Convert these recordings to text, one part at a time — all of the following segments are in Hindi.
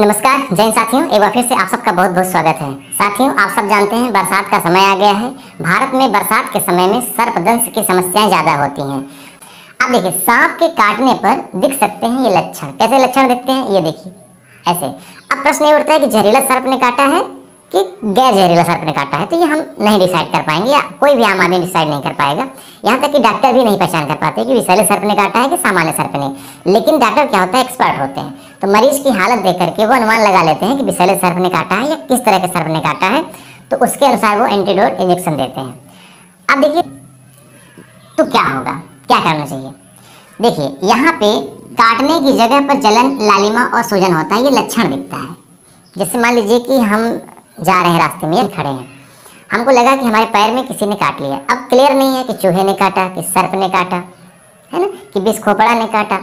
नमस्कार जय हिंद साथियों, एक बार फिर से आप सबका बहुत बहुत स्वागत है। साथियों, आप सब जानते हैं बरसात का समय आ गया है। भारत में बरसात के समय में सर्पदंश की समस्याएं ज़्यादा होती हैं। अब देखिए, सांप के काटने पर दिख सकते हैं ये लक्षण। कैसे लक्षण दिखते हैं, ये देखिए ऐसे। अब प्रश्न ये उठता है कि जहरीला सर्प ने काटा है कि गैर जहरीला सर्प ने काटा है, तो ये हम नहीं डिसाइड कर पाएंगे या कोई भी आम आदमी डिसाइड नहीं कर पाएगा। यहाँ तक कि डॉक्टर भी नहीं पहचान कर पाते कि विषैले सर्प ने काटा है कि सामान्य सर्प ने। लेकिन डॉक्टर क्या होता है, एक्सपर्ट होते हैं, तो मरीज की हालत देख करके वो अनुमान लगा लेते हैं कि विषैले सर्प ने काटा है या किस तरह के सर्प ने काटा है, तो उसके अनुसार वो एंटीडोट इंजेक्शन देते हैं। अब देखिए, तो क्या होगा, क्या करना चाहिए। देखिए, यहाँ पे काटने की जगह पर जलन, लालिमा और सूजन होता है, ये लक्षण दिखता है। जैसे मान लीजिए कि हम जा रहे हैं, रास्ते में खड़े हैं, हमको लगा कि हमारे पैर में किसी ने काट लिया। अब क्लियर नहीं है कि चूहे ने काटा, कि सर्प ने काटा, है ना, कि बिस खोपड़ा ने काटा,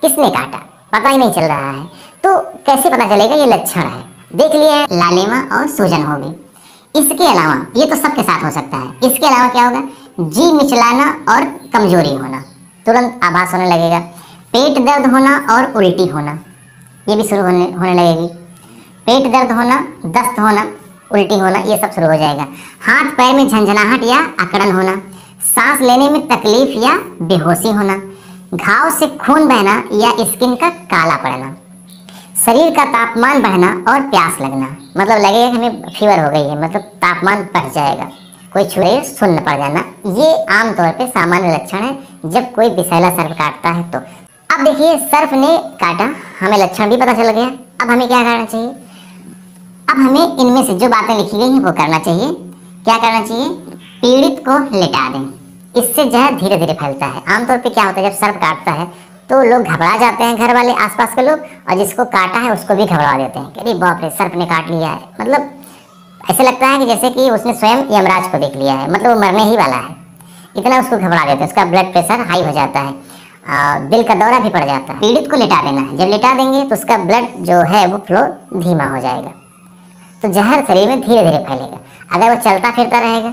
किसने काटा, पता ही नहीं चल रहा है। तो कैसे पता चलेगा, ये लक्षण है। देख लिए लालिमा और सूजन होगी। इसके अलावा ये तो सबके साथ हो सकता है। इसके अलावा क्या होगा, जी मिचलाना और कमजोरी होना, तुरंत आभास होने लगेगा। पेट दर्द होना और उल्टी होना, ये भी शुरू होने लगेगी। पेट दर्द होना, दस्त होना, उल्टी होना, ये सब शुरू हो जाएगा। हाथ पैर में झंझनाहट या अकड़न होना, सांस लेने में तकलीफ या बेहोशी होना, घाव से खून बहना या स्किन का काला पड़ना, शरीर का तापमान बढ़ना और प्यास लगना, मतलब लगेगा कि हमें फीवर हो गई है, मतलब तापमान बढ़ जाएगा, कोई छुए सुन्न पड़ जाना। ये आमतौर पे सामान्य लक्षण है जब कोई विषैला सर्प काटता है। तो अब देखिए, सर्प ने काटा, हमें लक्षण भी पता चल गया। अब हमें क्या करना चाहिए, अब हमें इनमें से जो बातें लिखी गई हैं वो करना चाहिए। क्या करना चाहिए, पीड़ित को लेटा दें, इससे जहर धीरे धीरे फैलता है। आमतौर पे क्या होता है, जब सर्प काटता है तो लोग घबरा जाते हैं, घर वाले, आसपास के लोग, और जिसको काटा है उसको भी घबरा देते हैं कि अरे बाप रे, सर्प ने काट लिया है। मतलब ऐसे लगता है कि जैसे कि उसने स्वयं यमराज को देख लिया है, मतलब वो मरने ही वाला है, इतना उसको घबरा देते हैं। उसका ब्लड प्रेशर हाई हो जाता है, दिल का दौरा भी पड़ जाता है। पीड़ित को लेटा देना है, जब लेटा देंगे तो उसका ब्लड जो है वो फ्लो धीमा हो जाएगा, तो जहर शरीर में धीरे धीरे फैलेगा। अगर वो चलता फिरता रहेगा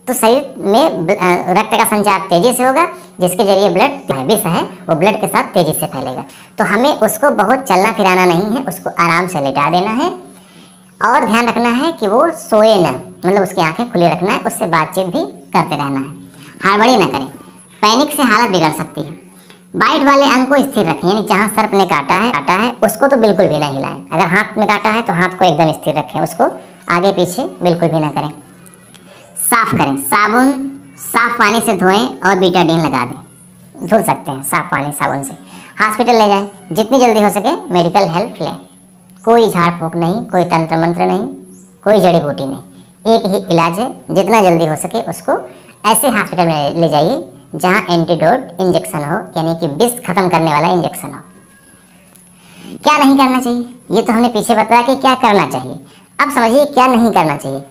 तो शरीर में रक्त का संचार तेजी से होगा, जिसके जरिए ब्लड विष है वो ब्लड के साथ तेजी से फैलेगा। तो हमें उसको बहुत चलना फिराना नहीं है, उसको आराम से लेटा देना है और ध्यान रखना है कि वो सोए ना, मतलब उसकी आंखें खुली रखना है, उससे बातचीत भी करते रहना है, हड़बड़ी ना करें, पैनिक से हालत बिगड़ सकती है। बाइट वाले अंग को स्थिर रखें, यानी जहाँ सर्प ने काटा है उसको तो बिल्कुल भी ना हिलाएं। अगर हाथ में काटा है तो हाथ को एकदम स्थिर रखें, उसको आगे पीछे बिल्कुल भी ना करें। साफ करें, साबुन साफ पानी से धोएं और बीटाडीन लगा दें, धुल सकते हैं साफ पानी साबुन से। हॉस्पिटल ले जाएं, जितनी जल्दी हो सके मेडिकल हेल्प लें। कोई झाड़ फूंक नहीं, कोई तंत्र मंत्र नहीं, कोई जड़ी बूटी नहीं, एक ही इलाज है, जितना जल्दी हो सके उसको ऐसे हॉस्पिटल में ले जाइए जहाँ एंटीडोट इंजेक्शन हो, यानी कि विष खत्म करने वाला इंजेक्शन हो। क्या नहीं करना चाहिए, ये तो हमने पीछे बताया कि क्या करना चाहिए। अब समझिए क्या नहीं करना चाहिए।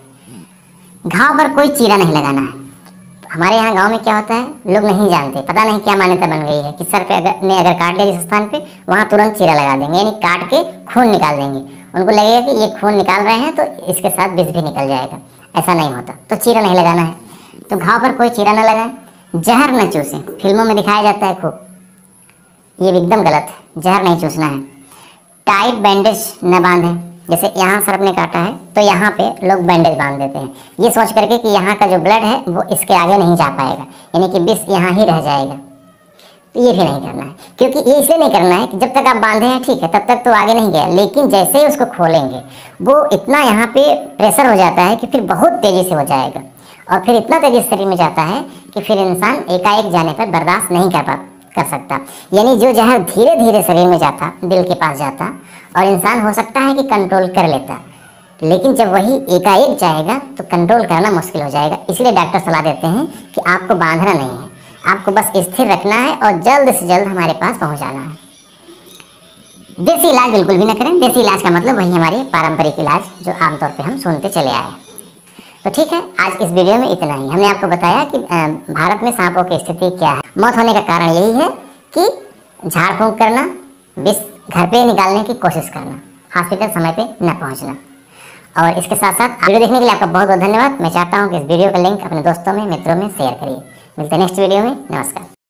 घाव पर कोई चीरा नहीं लगाना है। हमारे यहाँ गांव में क्या होता है, लोग नहीं जानते, पता नहीं क्या मान्यता बन गई है कि सर्प ने अगर काट लिया जिस स्थान पे, वहाँ तुरंत चीरा लगा देंगे, यानी काट के खून निकाल देंगे। उनको लगेगा कि ये खून निकाल रहे हैं तो इसके साथ विष भी निकल जाएगा। ऐसा नहीं होता, तो चीरा नहीं लगाना है। तो घाव पर कोई चीरा न लगाए, जहर न चूसें, फिल्मों में दिखाया जाता है खूब, ये एकदम गलत है, जहर नहीं चूसना है। टाइट बैंडेज न बांधें, जैसे यहाँ सर्प ने काटा है तो यहाँ पे लोग बैंडेज बांध देते हैं, ये सोच करके कि यहाँ का जो ब्लड है वो इसके आगे नहीं जा पाएगा, यानी कि विष यहाँ ही रह जाएगा। तो ये भी नहीं करना है, क्योंकि ये इसलिए नहीं करना है कि जब तक आप बांधे हैं ठीक है, तब तक तो आगे नहीं गया, लेकिन जैसे ही उसको खोलेंगे वो इतना यहाँ पे प्रेशर हो जाता है कि फिर बहुत तेज़ी से हो जाएगा, और फिर इतना तेजी शरीर में जाता है कि फिर इंसान एकाएक जाने पर बर्दाश्त नहीं कर सकता। यानी जो जहर धीरे धीरे शरीर में जाता, दिल के पास जाता, और इंसान हो सकता है कि कंट्रोल कर लेता, लेकिन जब वही एकाएक जाएगा तो कंट्रोल करना मुश्किल हो जाएगा। इसलिए डॉक्टर सलाह देते हैं कि आपको बांधना नहीं है, आपको बस स्थिर रखना है और जल्द से जल्द हमारे पास पहुँचाना है। देसी इलाज बिल्कुल भी ना करें। देसी इलाज का मतलब वही हमारी पारंपरिक इलाज जो आमतौर पर हम सुनते चले आए। तो ठीक है, आज इस वीडियो में इतना ही। हमने आपको बताया कि भारत में सांपों की स्थिति क्या है। मौत होने का कारण यही है कि झाड़ फूंक करना, विष घर पे निकालने की कोशिश करना, हॉस्पिटल समय पे न पहुंचना। और इसके साथ साथ वीडियो देखने के लिए आपका बहुत बहुत धन्यवाद। मैं चाहता हूं कि इस वीडियो का लिंक अपने दोस्तों में, मित्रों में शेयर करिए। मिलते हैं नेक्स्ट वीडियो में। नमस्कार।